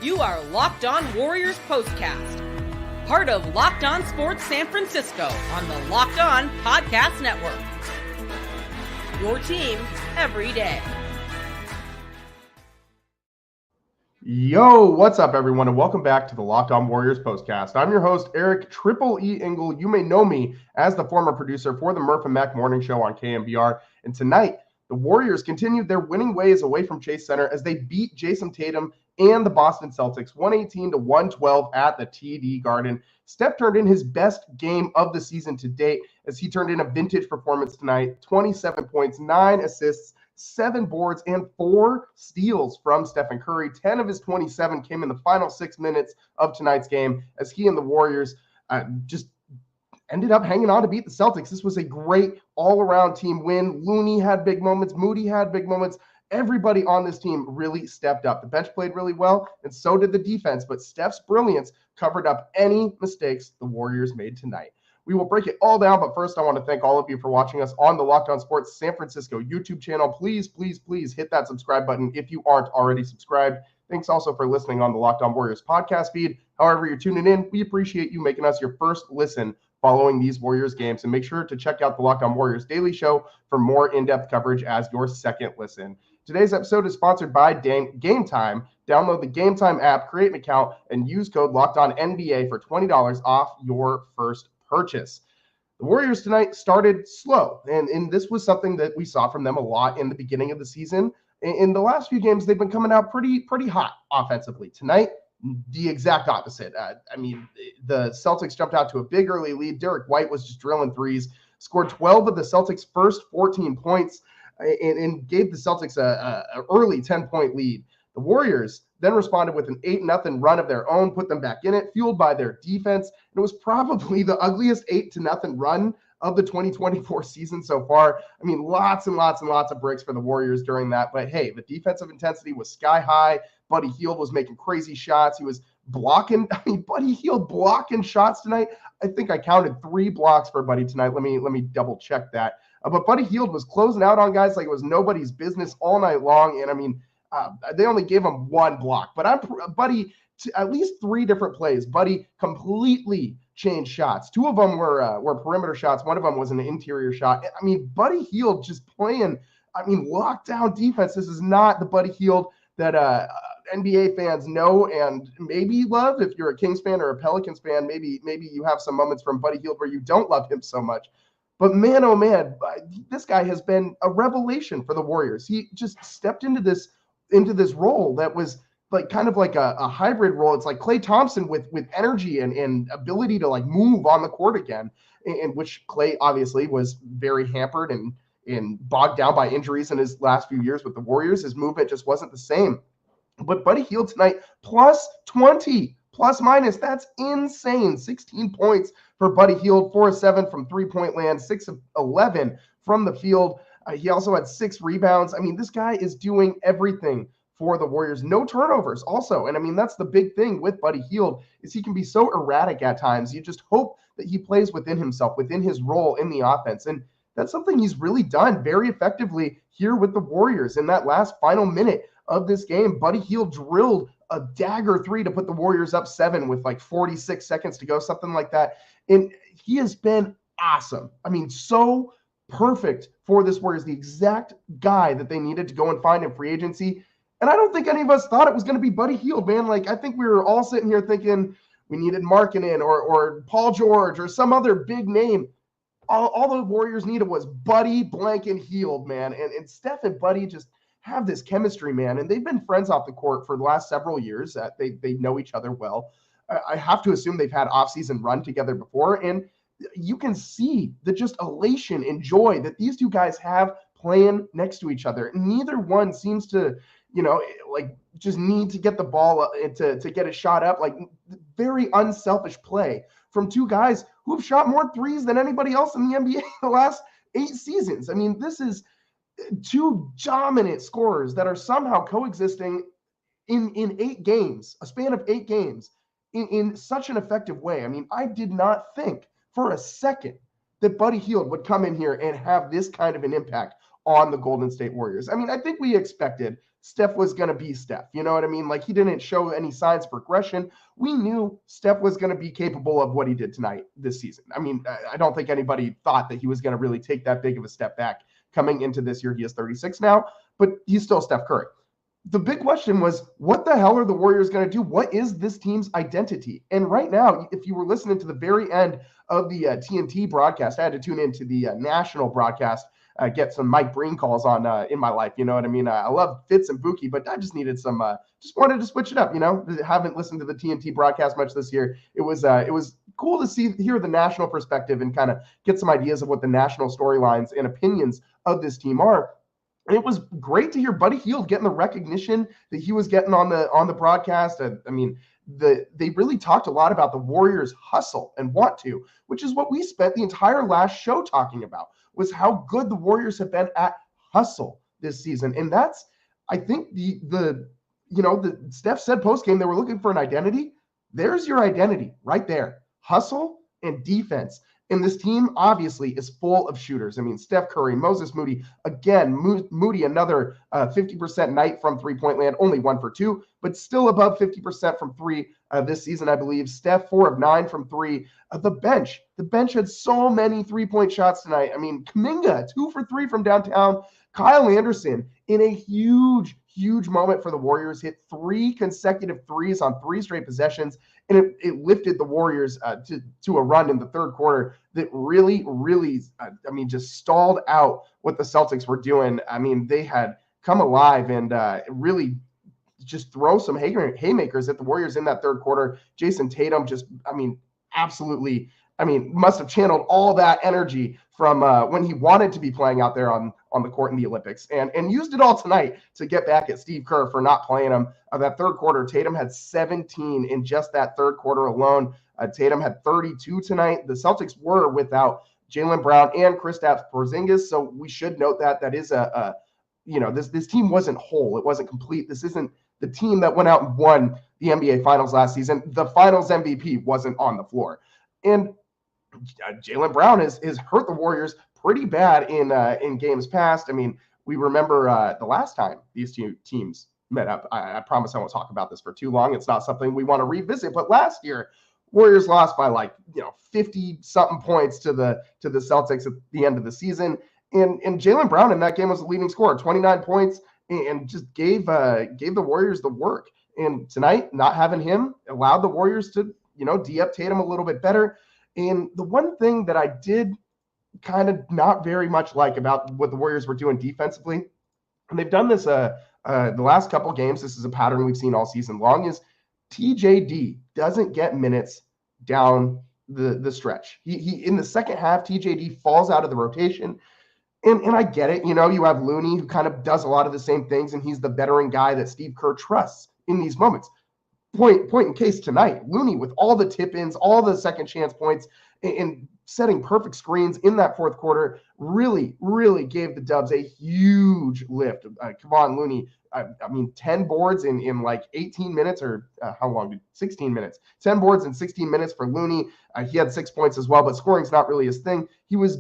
You are Locked On Warriors POSTCAST, part of Locked On Sports San Francisco on the Locked On Podcast Network. Your team every day. Yo, what's up, everyone, and welcome back to the Locked On Warriors POSTCAST. I'm your host, Eric Triple E Engel. You may know me as the former producer for the Murph and Mac Morning Show on KMBR. And tonight, the Warriors continued their winning ways away from Chase Center as they beat Jayson Tatum and the Boston Celtics 118-112 at the TD Garden. Steph turned in his best game of the season to date as he turned in a vintage performance tonight. 27 points, 9 assists, 7 boards, and 4 steals from Stephen Curry. 10 of his 27 came in the final 6 minutes of tonight's game as he and the Warriors just ended up hanging on to beat the Celtics. This was a great all-around team win. Looney had big moments. Moody had big moments. Everybody on this team really stepped up. The bench played really well, and so did the defense, but Steph's brilliance covered up any mistakes the Warriors made tonight. We will break it all down, but first I want to thank all of you for watching us on the Locked On Sports San Francisco YouTube channel. Please, please, please hit that subscribe button if you aren't already subscribed. Thanks also for listening on the Locked On Warriors podcast feed. However you're tuning in, we appreciate you making us your first listen following these Warriors games, and make sure to check out the Locked On Warriors Daily Show for more in-depth coverage as your second listen. Today's episode is sponsored by Game Time. Download the Game Time app, create an account, and use code LOCKEDONNBA for $20 off your first purchase. The Warriors tonight started slow, and this was something that we saw from them a lot in the beginning of the season. In the last few games, they've been coming out pretty hot offensively. Tonight, the exact opposite. The Celtics jumped out to a big early lead. Derek White was just drilling threes, scored 12 of the Celtics' first 14 points, and gave the Celtics a early 10-point lead. The Warriors then responded with an 8-0 run of their own, put them back in it, fueled by their defense. And it was probably the ugliest 8-0 run of the 2024 season so far. I mean, lots and lots and lots of breaks for the Warriors during that. But hey, the defensive intensity was sky high. Buddy Hield was making crazy shots. He was blocking. Buddy Hield blocking shots tonight. I think I counted 3 blocks for Buddy tonight. Let me double check that. But Buddy Hield was closing out on guys like it was nobody's business all night long. And they only gave him 1 block. But Buddy, at least 3 different plays, Buddy completely changed shots. 2 of them were perimeter shots. 1 of them was an interior shot. Buddy Hield just playing, lockdown defense. This is not the Buddy Hield that NBA fans know and maybe love. If you're a Kings fan or a Pelicans fan, maybe you have some moments from Buddy Hield where you don't love him so much. But man, oh man, this guy has been a revelation for the Warriors. He just stepped into this role that was kind of like a hybrid role. It's like Klay Thompson with energy and ability to move on the court again, in which Klay obviously was very hampered and bogged down by injuries in his last few years with the Warriors. His movement just wasn't the same. But Buddy Hield tonight, plus 20, plus minus, that's insane. 16 points for Buddy Hield, 4 of 7 from three-point land, 6 of 11 from the field. He also had 6 rebounds. This guy is doing everything for the Warriors. No turnovers also. And that's the big thing with Buddy Hield is he can be so erratic at times. You just hope that he plays within himself, within his role in the offense. And that's something he's really done very effectively here with the Warriors. In that last final minute of this game, Buddy Hield drilled a dagger 3 to put the Warriors up 7 with 46 seconds to go, something like that. And he has been awesome. So perfect for this Warriors, the exact guy that they needed to go and find in free agency. And I don't think any of us thought it was going to be Buddy Hield, man. I think we were all sitting here thinking we needed Markkanen or Paul George or some other big name. All the Warriors needed was Buddy blank Hield, man. And Steph and Buddy just have this chemistry, man. And they've been friends off the court for the last several years. They know each other well. I have to assume they've had off-season run together before. And you can see the just elation and joy that these two guys have playing next to each other. Neither one seems to, just need to get the ball to get a shot up. Very unselfish play from 2 guys who've shot more threes than anybody else in the NBA in the last 8 seasons. This is 2 dominant scorers that are somehow coexisting in 8 games, a span of 8 games, in such an effective way. I did not think for a second that Buddy Hield would come in here and have this kind of an impact on the Golden State Warriors. I mean, I think we expected Steph was going to be Steph. You know what I mean? Like, he didn't show any signs of progression. We knew Steph was going to be capable of what he did tonight this season. I mean, I don't think anybody thought that he was going to really take that big of a step back coming into this year. He is 36 now, but he's still Steph Curry. The big question was, what the hell are the Warriors going to do? What is this team's identity? And right now, if you were listening to the very end of the TNT broadcast, I had to tune into the national broadcast, get some Mike Breen calls on in my life. You know what I mean? I love Fitz and Buki, but I just needed some, just wanted to switch it up. You know, haven't listened to the TNT broadcast much this year. It was cool to hear the national perspective and kind of get some ideas of what the national storylines and opinions of this team are. And it was great to hear Buddy Hield getting the recognition that he was getting on the broadcast. I mean, they really talked a lot about the Warriors' hustle and want to, which is what we spent the entire last show talking about, was how good the Warriors have been at hustle this season. And that's, I think, the Steph said post-game they were looking for an identity. There's your identity right there. Hustle and defense. And this team obviously is full of shooters. I mean, Steph Curry, Moses Moody, again, Moody, another 50% night from three-point land, only 1 for 2, but still above 50% from three this season, I believe. Steph, 4 of 9 from three. The bench had so many three-point shots tonight. I mean, Kuminga, 2 for 3 from downtown. Kyle Anderson, in a huge moment for the Warriors, hit 3 consecutive threes on 3 straight possessions, and it lifted the Warriors to a run in the third quarter that really, just stalled out what the Celtics were doing. I mean, they had come alive and really just throw some haymakers at the Warriors in that third quarter. Jayson Tatum absolutely, must have channeled all that energy from when he wanted to be playing out there on the court in the Olympics, and used it all tonight to get back at Steve Kerr for not playing him. That third quarter, Tatum had 17 in just that third quarter alone. Tatum had 32 tonight. The Celtics were without Jaylen Brown and Kristaps Porzingis, so we should note that is this team wasn't whole. It wasn't complete. This isn't the team that went out and won the NBA Finals last season. The Finals MVP wasn't on the floor. And Jaylen Brown has hurt the Warriors pretty bad in games past. I mean, we remember the last time these two teams met up. I promise I won't talk about this for too long. It's not something we want to revisit. But last year, Warriors lost by 50 something points to the Celtics at the end of the season. And Jaylen Brown in that game was the leading scorer, 29 points, and just gave the Warriors the work. And tonight, not having him allowed the Warriors to de-up Tatum a little bit better. And the one thing that I did kind of not very much like about what the Warriors were doing defensively, and they've done this the last couple games, this is a pattern we've seen all season long, is TJD doesn't get minutes down the stretch. He in the second half, TJD falls out of the rotation. And I get it. You have Looney, who kind of does a lot of the same things, and he's the veteran guy that Steve Kerr trusts in these moments. Point in case tonight, Looney with all the tip-ins, all the second chance points, and setting perfect screens in that fourth quarter really gave the Dubs a huge lift. Kevon Looney, 10 boards in 18 minutes, or how long did 16 minutes? 10 boards in 16 minutes for Looney. He had 6 points as well, but scoring's not really his thing. He was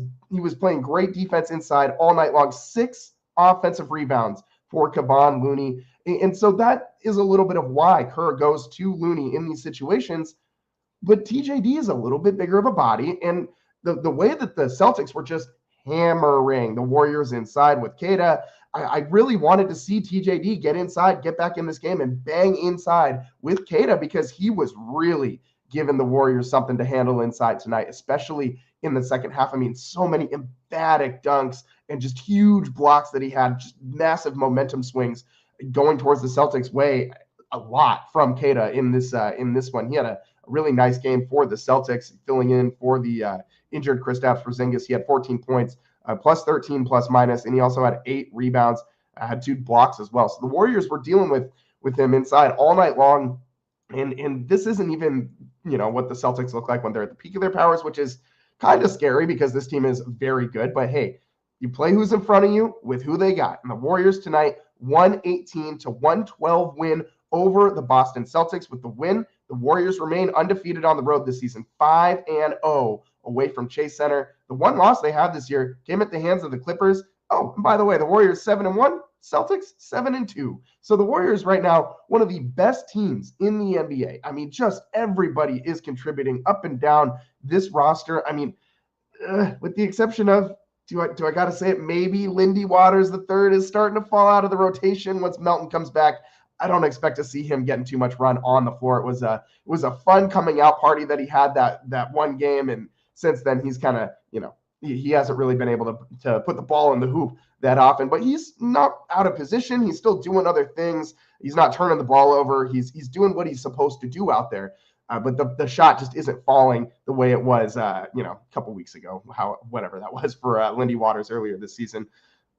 playing great defense inside all night long. 6 offensive rebounds for Kevon Looney. And so that is a little bit of why Kerr goes to Looney in these situations. But TJD is a little bit bigger of a body. And the way that the Celtics were just hammering the Warriors inside with Queta, I really wanted to see TJD get inside, get back in this game, and bang inside with Queta, because he was really giving the Warriors something to handle inside tonight, especially in the second half. I mean, so many emphatic dunks and just huge blocks that he had, just massive momentum swings going towards the Celtics way a lot from Queta in this one. He had a really nice game for the Celtics, filling in for the injured Kristaps Porzingis. He had 14 points, plus 13 plus minus, and he also had 8 rebounds, had 2 blocks as well. So the Warriors were dealing with him inside all night long. And this isn't even, what the Celtics look like when they're at the peak of their powers, which is kind of scary because this team is very good. But hey, you play who's in front of you with who they got. And the Warriors tonight, 118-112 win over the Boston Celtics. With the win, the Warriors remain undefeated on the road this season, 5-0 away from Chase Center. The one loss they had this year came at the hands of the Clippers. Oh, and by the way, the Warriors 7-1, Celtics 7-2. So the Warriors right now, one of the best teams in the NBA. I mean, just everybody is contributing up and down this roster. I mean, with the exception of, do I got to say it? Maybe Lindy Waters the third is starting to fall out of the rotation once Melton comes back. I don't expect to see him getting too much run on the floor. It was a fun coming out party that he had that one game, and since then he's kind of, he hasn't really been able to put the ball in the hoop that often. But he's not out of position. He's still doing other things. He's not turning the ball over. He's doing what he's supposed to do out there. But the shot just isn't falling the way it was, a couple weeks ago, whatever that was for Lindy Waters earlier this season.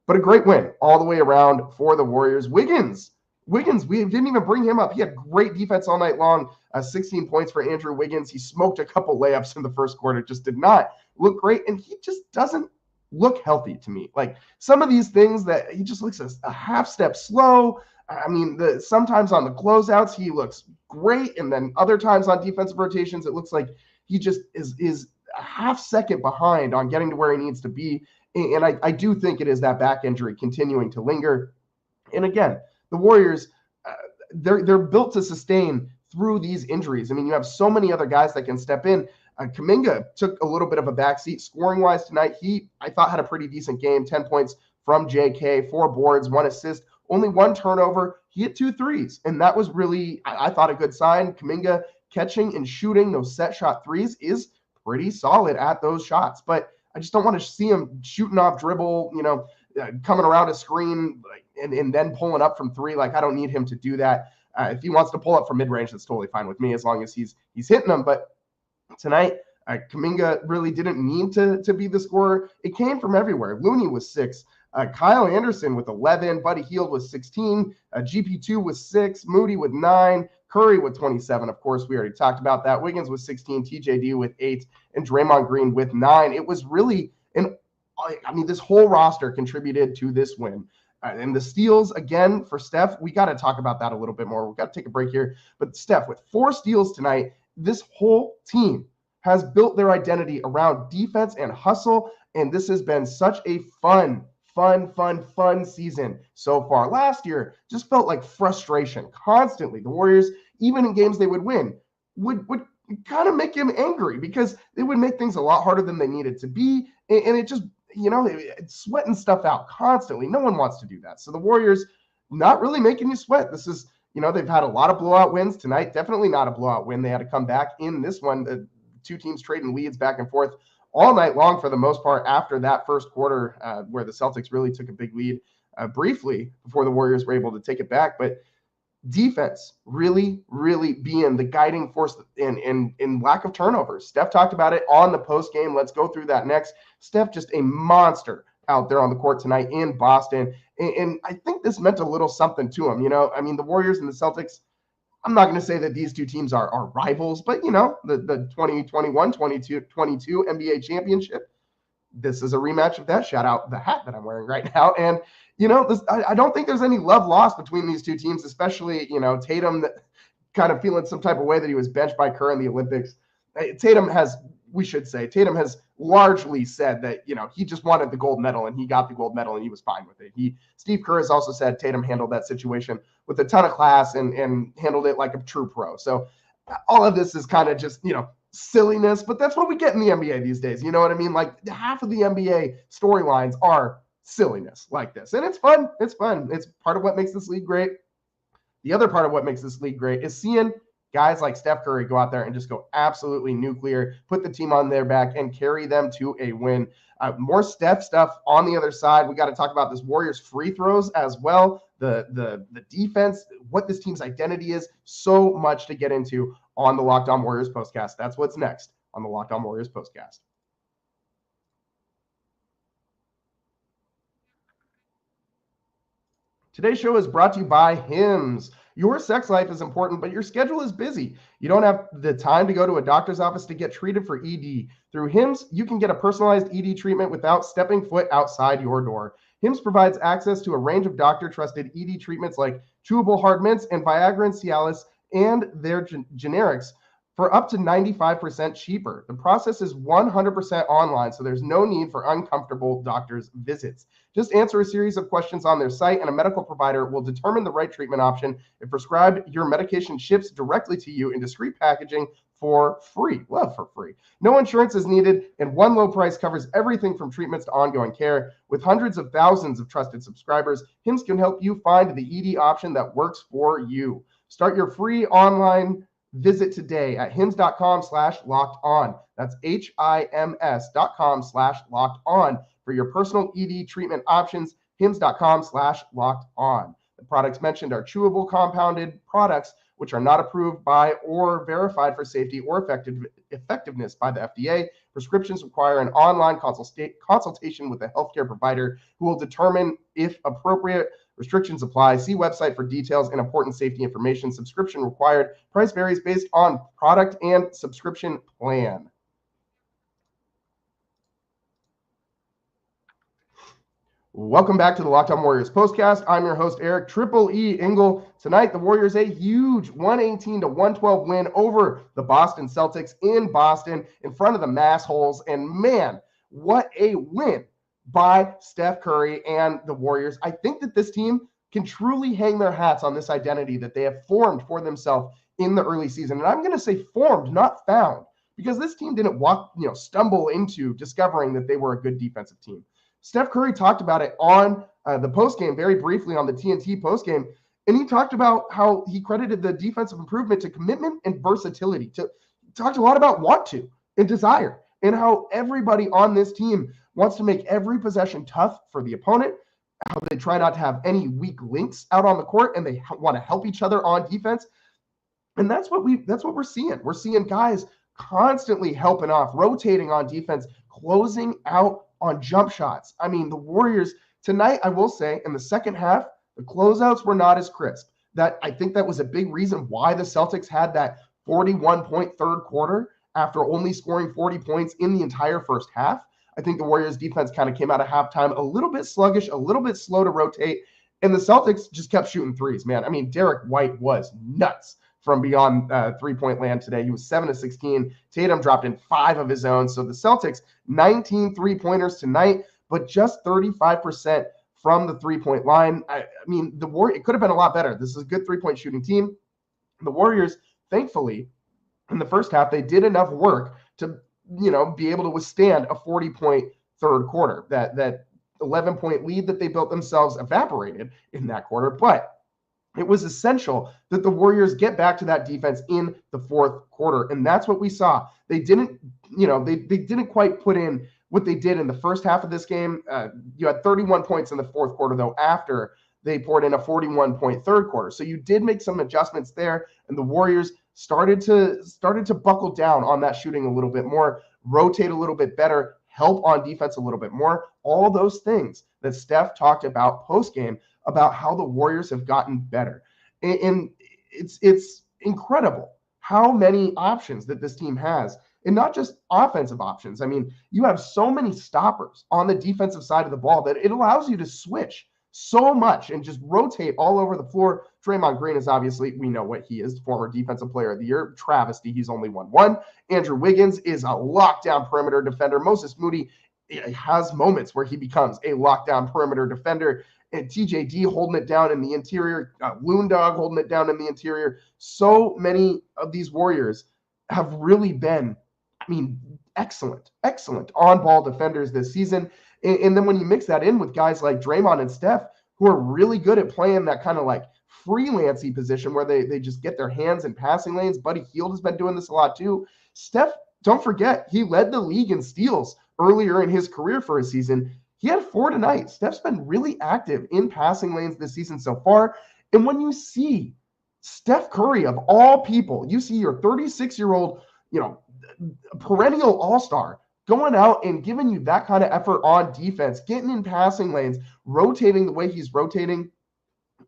But a great win all the way around for the Warriors. Wiggins, we didn't even bring him up. He had great defense all night long. 16 points for Andrew Wiggins. He smoked a couple layups in the first quarter. Just did not look great, and he just doesn't look healthy to me. Like some of these things that he just looks a half step slow. I mean, sometimes on the closeouts he looks great, and then other times on defensive rotations it looks like he just is a half second behind on getting to where he needs to be. And I do think it is that back injury continuing to linger. And again, the Warriors, they're built to sustain through these injuries. I mean, you have so many other guys that can step in. Kuminga took a little bit of a backseat scoring-wise tonight. I thought, had a pretty decent game, 10 points from JK, 4 boards, 1 assist, only 1 turnover. He hit 2 threes, and that was really, I thought, a good sign. Kuminga catching and shooting those set shot threes is pretty solid at those shots, but I just don't want to see him shooting off dribble, coming around a screen and then pulling up from 3. Like, I don't need him to do that. If he wants to pull up from mid-range, that's totally fine with me as long as he's hitting them. But tonight, Kuminga really didn't need to be the scorer. It came from everywhere. Looney was 6. Kyle Anderson with 11. Buddy Hield was 16. GP2 was 6. Moody with 9. Curry with 27. Of course, we already talked about that. Wiggins with 16. TJD with 8. And Draymond Green with 9. It was really this whole roster contributed to this win. And the steals, again, for Steph, we got to talk about that a little bit more. We've got to take a break here. But Steph, with 4 steals tonight, this whole team has built their identity around defense and hustle. And this has been such a fun season so far. Last year just felt like frustration constantly. The Warriors, even in games they would win, would kind of make him angry because they would make things a lot harder than they needed to be. And it just, it's sweating stuff out constantly. No one wants to do that. So the Warriors not really making you sweat. This is, they've had a lot of blowout wins tonight. Definitely not a blowout win. They had to come back in this one. The 2 teams trading leads back and forth all night long for the most part after that first quarter where the Celtics really took a big lead briefly before the Warriors were able to take it back. But defense really, really being the guiding force in lack of turnovers. Steph talked about it on the post game. Let's go through that next. Steph, just a monster out there on the court tonight in Boston. And I think this meant a little something to him. The Warriors and the Celtics, I'm not going to say that these 2 teams are rivals, but, the 2021-22 NBA championship, this is a rematch of that. Shout out the hat that I'm wearing right now. And, I don't think there's any love lost between these 2 teams, especially, Tatum that kind of feeling some type of way that he was benched by Kerr in the Olympics. Tatum has largely said that, he just wanted the gold medal and he got the gold medal and he was fine with it. Steve Kerr has also said Tatum handled that situation with a ton of class and handled it like a true pro. So all of this is kind of just, silliness, but that's what we get in the NBA these days. You know what I mean? Like half of the NBA storylines are silliness like this. And it's fun. It's fun. It's part of what makes this league great. The other part of what makes this league great is seeing guys like Steph Curry go out there and just go absolutely nuclear, put the team on their back and carry them to a win. More Steph stuff on the other side. We got to talk about this Warriors free throws as well. The defense, what this team's identity is, so much to get into on the Locked On Warriors postcast. That's what's next on the Locked On Warriors postcast. Today's show is brought to you by HIMS. Your sex life is important, but your schedule is busy. You don't have the time to go to a doctor's office to get treated for ED. Through HIMS, you can get a personalized ED treatment without stepping foot outside your door. HIMS provides access to a range of doctor-trusted ED treatments like chewable hard mints and Viagra and Cialis and their generics for up to 95% cheaper. The process is 100% online, so there's no need for uncomfortable doctor's visits. Just answer a series of questions on their site, and a medical provider will determine the right treatment option. If prescribed, your medication ships directly to you in discreet packaging for free. Love for free. No insurance is needed, and one low price covers everything from treatments to ongoing care. With hundreds of thousands of trusted subscribers, HIMS can help you find the ED option that works for you. Start your free online visit today at hims.com/locked-on. That's HIMS.com/locked-on for your personal ED treatment options. hims.com/locked-on. The products mentioned are chewable compounded products which are not approved by or verified for safety or effectiveness by the FDA. Prescriptions require an online consultation with a healthcare provider who will determine if appropriate. Restrictions apply. See website for details and important safety information. Subscription required. Price varies based on product and subscription plan. Welcome back to the Locked On Warriors postcast. I'm your host, Eric Triple E Engel. Tonight, the Warriors a huge 118-112 win over the Boston Celtics in Boston in front of the Massholes. And man, what a win by Steph Curry and the Warriors. I think that this team can truly hang their hats on this identity that they have formed for themselves in the early season. And I'm going to say formed, not found, because this team didn't stumble into discovering that they were a good defensive team. Steph Curry talked about it on the postgame very briefly on the TNT postgame, and he talked about how he credited the defensive improvement to commitment and versatility. He talked a lot about want to and desire, and how everybody on this team wants to make every possession tough for the opponent, how they try not to have any weak links out on the court, and they want to help each other on defense. And that's what we're seeing. We're seeing guys constantly helping off, rotating on defense, closing out on jump shots. I mean, the Warriors tonight, I will say, in the second half, the closeouts were not as crisp. I think that was a big reason why the Celtics had that 41-point third quarter after only scoring 40 points in the entire first half. I think the Warriors defense kind of came out of halftime a little bit sluggish, a little bit slow to rotate, and the Celtics just kept shooting threes, man. I mean, Derek White was nuts from beyond three-point land today. He was 7 of 16. Tatum dropped in 5 of his own. So the Celtics, 19 three-pointers tonight, but just 35% from the three-point line. I mean, it could have been a lot better. This is a good three-point shooting team. The Warriors, thankfully, in the first half, they did enough work to, be able to withstand a 40-point third quarter. That 11-point lead that they built themselves evaporated in that quarter, but it was essential that the Warriors get back to that defense in the fourth quarter, and that's what we saw. They didn't, they didn't quite put in what they did in the first half of this game. You had 31 points in the fourth quarter, though, after they poured in a 41-point third quarter. So you did make some adjustments there, and the Warriors started to buckle down on that shooting a little bit more, rotate a little bit better, help on defense a little bit more. All those things that Steph talked about post-game, about how the Warriors have gotten better. And it's incredible how many options that this team has, and not just offensive options. I mean, you have so many stoppers on the defensive side of the ball that it allows you to switch so much and just rotate all over the floor. Draymond Green is obviously, we know what he is, former defensive player of the year. Travesty, he's only won 1. Andrew Wiggins is a lockdown perimeter defender. Moses Moody has moments where he becomes a lockdown perimeter defender. And TJD holding it down in the interior, Loon Dog holding it down in the interior. So many of these Warriors have really been, excellent on-ball defenders this season. And then when you mix that in with guys like Draymond and Steph, who are really good at playing that kind of like freelancey position where they just get their hands in passing lanes. Buddy Hield has been doing this a lot too. Steph, don't forget, he led the league in steals earlier in his career for a season. He had 4 tonight. Steph's been really active in passing lanes this season so far. And when you see Steph Curry, of all people, you see your 36-year-old, perennial all-star going out and giving you that kind of effort on defense, getting in passing lanes, rotating the way he's rotating,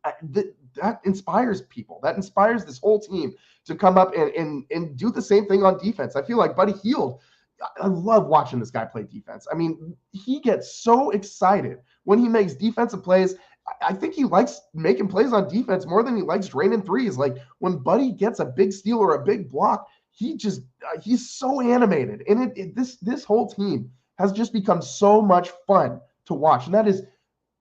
that inspires people. That inspires this whole team to come up and do the same thing on defense. I feel like Buddy Hield, I love watching this guy play defense. I mean, he gets so excited when he makes defensive plays. I think he likes making plays on defense more than he likes draining threes. Like when Buddy gets a big steal or a big block, he's so animated. And this whole team has just become so much fun to watch. And that is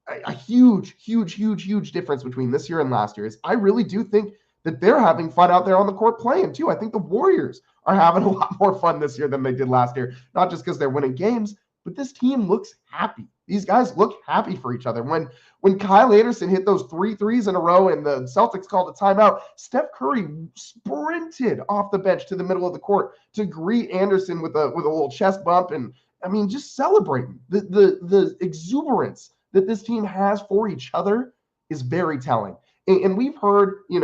a huge, huge, huge, huge difference between this year and last year. Is I really do think that they're having fun out there on the court playing too. I think the Warriors are having a lot more fun this year than they did last year, not just because they're winning games, but this team looks happy. These guys look happy for each other. When Kyle Anderson hit those 3 threes in a row and the Celtics called a timeout, Steph Curry sprinted off the bench to the middle of the court to greet Anderson with a little chest bump. And I mean, just celebrating the exuberance that this team has for each other is very telling. And we've heard, in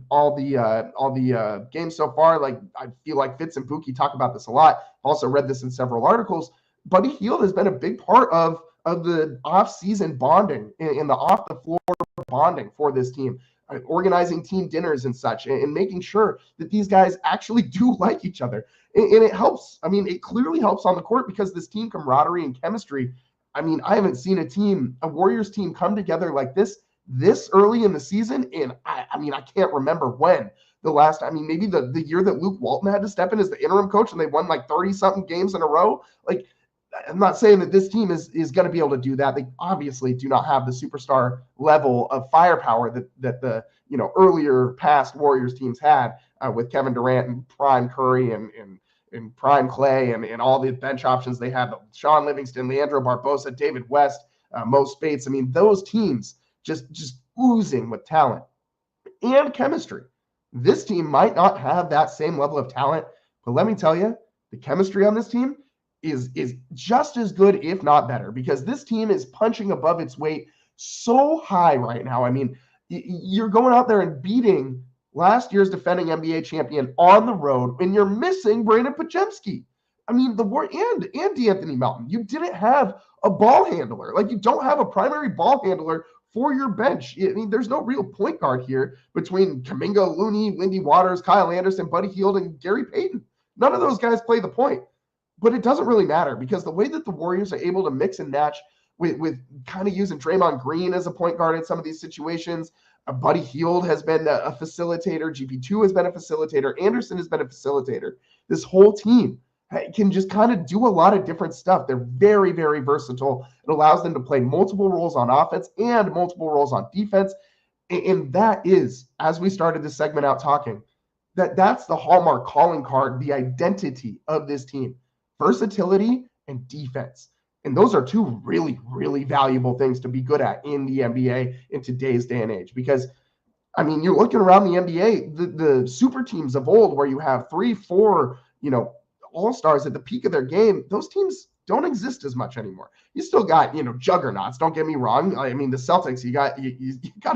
all the games so far, like I feel like Fitz and Pookie talk about this a lot. I've also read this in several articles. Buddy Hield has been a big part of the off-season bonding and the off-the-floor bonding for this team, organizing team dinners and such, and making sure that these guys actually do like each other. And it helps. I mean, it clearly helps on the court because this team camaraderie and chemistry, I mean, I haven't seen a Warriors team come together like this early in the season. And I mean, I can't remember when the last, I mean, maybe the year that Luke Walton had to step in as the interim coach and they won like 30-something games in a row. Like, I'm not saying that this team is going to be able to do that. They obviously do not have the superstar level of firepower that the earlier past Warriors teams had with Kevin Durant and prime Curry and prime Clay and all the bench options they had. Sean Livingston, Leandro Barbosa, David West, Mo Spates. I mean, those teams just oozing with talent and chemistry. This team might not have that same level of talent, but let me tell you, the chemistry on this team is just as good, if not better, because this team is punching above its weight so high right now. I mean, you're going out there and beating last year's defending NBA champion on the road, and you're missing Brandon Podziemski. I mean, and DeAnthony Melton. You didn't have a ball handler. Like, you don't have a primary ball handler for your bench. I mean, there's no real point guard here between Kuminga, Looney, Lindy Waters, Kyle Anderson, Buddy Hield, and Gary Payton. None of those guys play the point. But it doesn't really matter because the way that the Warriors are able to mix and match with kind of using Draymond Green as a point guard in some of these situations, Buddy Hield has been a facilitator, GP2 has been a facilitator, Anderson has been a facilitator. This whole team can just kind of do a lot of different stuff. They're very, very versatile. It allows them to play multiple roles on offense and multiple roles on defense. And that is, as we started this segment out talking, that's the hallmark calling card, the identity of this team. Versatility and defense. And those are two really, really valuable things to be good at in the NBA in today's day and age. Because, I mean, you're looking around the NBA, the super teams of old where you have 3, 4, all-stars at the peak of their game, those teams don't exist as much anymore. You still got, juggernauts. Don't get me wrong. I mean, the Celtics, you got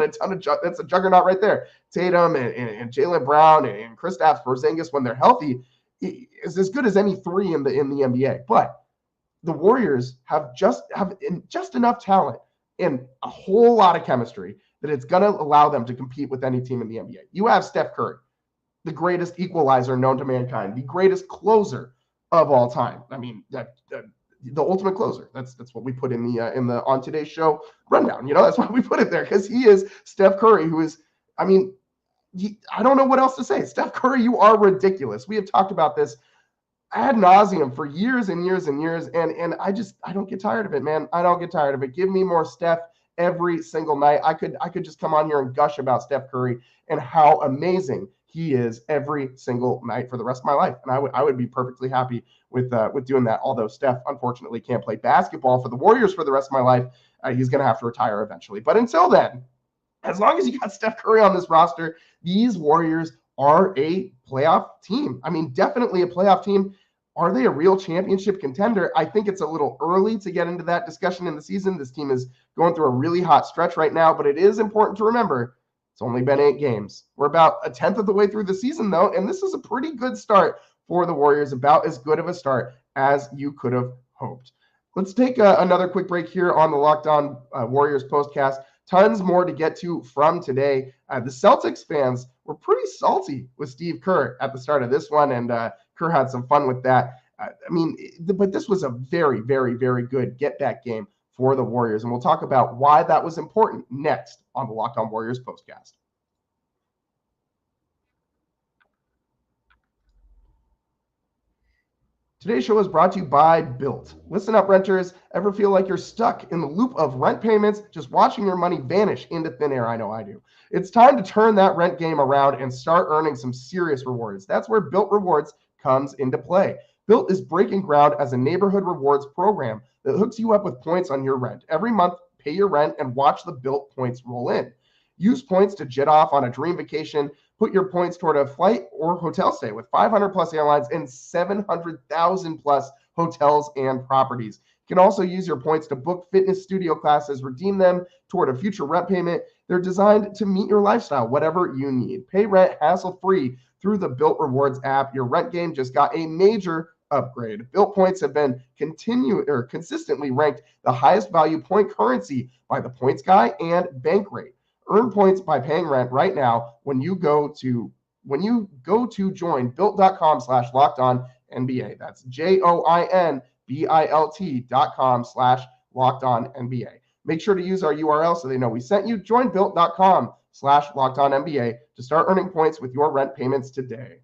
a ton of, that's a juggernaut right there. Tatum and Jaylen Brown and Kristaps Porzingis, when they're healthy, is as good as any 3 in the NBA. But the Warriors have just enough talent and a whole lot of chemistry that it's going to allow them to compete with any team in the NBA. You have Steph Curry, the greatest equalizer known to mankind, the greatest closer of all time. I mean, the ultimate closer. That's what we put in the on today's show rundown. That's why we put it there, because he is Steph Curry, who is, I mean, I don't know what else to say. Steph Curry, you are ridiculous. We have talked about this ad nauseum for years and years and years, and I don't get tired of it, man. I don't get tired of it. Give me more Steph every single night. I could just come on here and gush about Steph Curry and how amazing he is every single night for the rest of my life, and I would be perfectly happy with doing that. Although Steph unfortunately can't play basketball for the Warriors for the rest of my life, he's going to have to retire eventually. But until then, as long as you got Steph Curry on this roster, these Warriors are a playoff team. I mean, definitely a playoff team. Are they a real championship contender? I think it's a little early to get into that discussion in the season. This team is going through a really hot stretch right now, but it is important to remember it's only been 8 games. We're about a 10th of the way through the season, though, and this is a pretty good start for the Warriors, about as good of a start as you could have hoped. Let's take another quick break here on the Locked On Warriors postcast. Tons more to get to from today. The Celtics fans were pretty salty with Steve Kerr at the start of this one, and Kerr had some fun with that. But this was a very, very, very good get-back game for the Warriors, and we'll talk about why that was important next on the Locked On Warriors postcast. Today's show is brought to you by Built. Listen up, renters. Ever feel like you're stuck in the loop of rent payments, just watching your money vanish into thin air? I know I do. It's time to turn that rent game around and start earning some serious rewards. That's where Built Rewards comes into play. Built is breaking ground as a neighborhood rewards program that hooks you up with points on your rent. Every month, pay your rent and watch the Built points roll in. Use points to jet off on a dream vacation. Put your points toward a flight or hotel stay with 500 plus airlines and 700,000 plus hotels and properties. You can also use your points to book fitness studio classes, redeem them toward a future rent payment. They're designed to meet your lifestyle, whatever you need. Pay rent hassle-free through the Built Rewards app. Your rent game just got a major upgrade. Built points have been consistently ranked the highest value point currency by the Points Guy and Bankrate. Earn points by paying rent right now when you go to join built.com/lockedonnba. That's joinbilt.com/lockedonnba. Make sure to use our URL so they know we sent you. Join built.com/lockedonnba to start earning points with your rent payments today.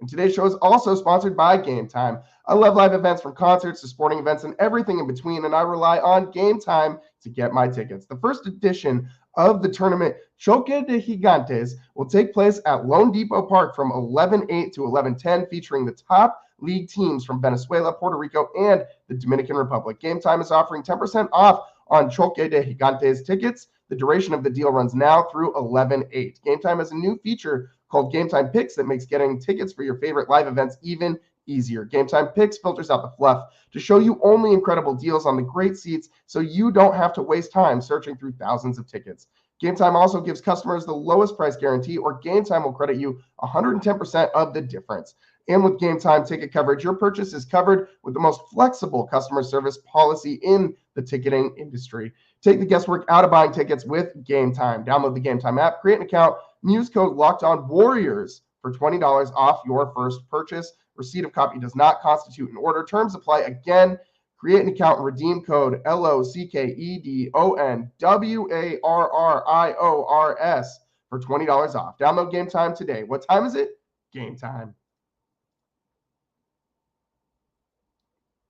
And today's show is also sponsored by Game Time. I love live events, from concerts to sporting events and everything in between, and I rely on Game Time to get my tickets. The first edition of the tournament, Choque de Gigantes, will take place at Lone Depot Park from 11/8 to 11/10, featuring the top league teams from Venezuela, Puerto Rico, and the Dominican Republic. Game Time is offering 10% off on Choque de Gigantes tickets. The duration of the deal runs now through 11/8. Game Time has a new feature called Game Time Picks that makes getting tickets for your favorite live events even easier. Game Time Picks filters out the fluff to show you only incredible deals on the great seats, so you don't have to waste time searching through thousands of tickets. Game Time also gives customers the lowest price guarantee, or Game Time will credit you 110% of the difference. And with Game Time ticket coverage, your purchase is covered with the most flexible customer service policy in the ticketing industry. Take the guesswork out of buying tickets with Game Time. Download the Game Time app, create an account, and use code LOCKEDONWARRIORS for $20 off your first purchase. Receipt of copy does not constitute an order. Terms apply. Again, create an account and redeem code LOCKEDONWARRIORS for $20 off. Download Game Time today. What time is it? Game time.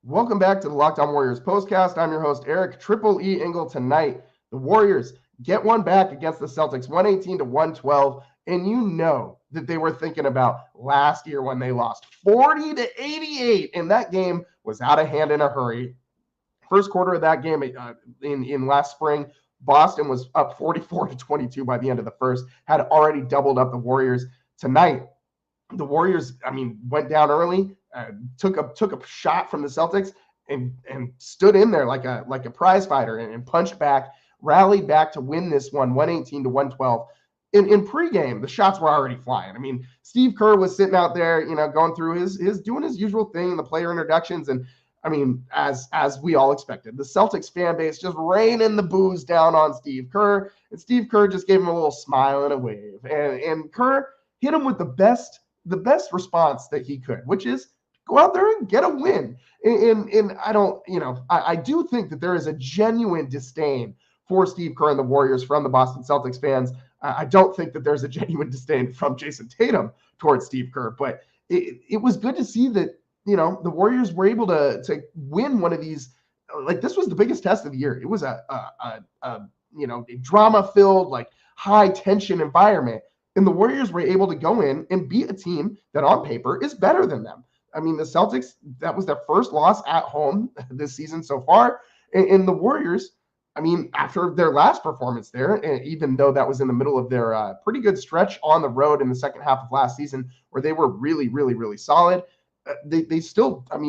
Welcome back to the Locked On Warriors postcast. I'm your host, Eric Triple E Engel. Tonight, the Warriors get one back against the Celtics, 118-112. And you know that they were thinking about last year when they lost 40-88, and that game was out of hand in a hurry. First quarter of that game in last spring, Boston was up 44-22 by the end of the first, had already doubled up the Warriors. Tonight, the Warriors, went down early, took a shot from the Celtics and stood in there like a prize fighter and punched back, rallied back to win this one, 118-112. In pregame, the shots were already flying. Steve Kerr was sitting out there, going through his doing his usual thing in the player introductions, and as we all expected, the Celtics fan base just raining the booze down on Steve Kerr, and Steve Kerr just gave him a little smile and a wave, and Kerr hit him with the best response that he could, which is go out there and get a win. And I do think that there is a genuine disdain for Steve Kerr and the Warriors from the Boston Celtics fans. I don't think that there's a genuine disdain from Jayson Tatum towards Steve Kerr, but it was good to see that, the Warriors were able to win one of these. Like, this was the biggest test of the year. It was a drama-filled, like, high-tension environment, and the Warriors were able to go in and beat a team that on paper is better than them. The Celtics, that was their first loss at home this season so far, and the Warriors, after their last performance there, and even though that was in the middle of their pretty good stretch on the road in the second half of last season, where they were really, really, really solid, they still, got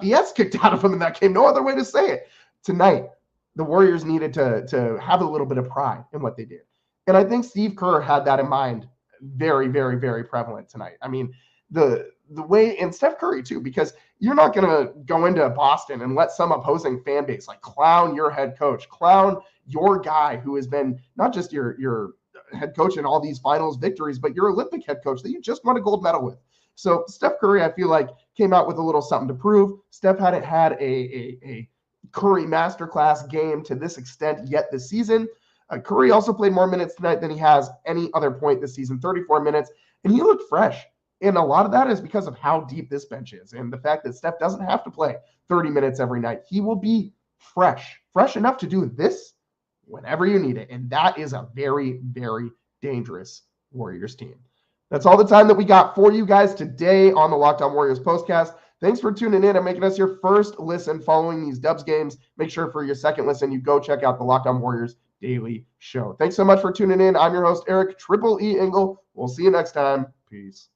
the S kicked out of them in that game. No other way to say it. Tonight, the Warriors needed to have a little bit of pride in what they did. And I think Steve Kerr had that in mind very, very, very prevalent tonight. The way, and Steph Curry too, because you're not going to go into Boston and let some opposing fan base like clown your head coach, clown your guy who has been not just your head coach in all these finals victories, but your Olympic head coach that you just won a gold medal with. So Steph Curry, I feel like, came out with a little something to prove. Steph hadn't had a Curry masterclass game to this extent yet this season. Curry also played more minutes tonight than he has any other point this season, 34 minutes, and he looked fresh. And a lot of that is because of how deep this bench is and the fact that Steph doesn't have to play 30 minutes every night. He will be fresh enough to do this whenever you need it. And that is a very, very dangerous Warriors team. That's all the time that we got for you guys today on the Locked On Warriors postcast. Thanks for tuning in and making us your first listen following these Dubs games. Make sure for your second listen, you go check out the Locked On Warriors daily show. Thanks so much for tuning in. I'm your host, Eric Triple E Engel. We'll see you next time. Peace.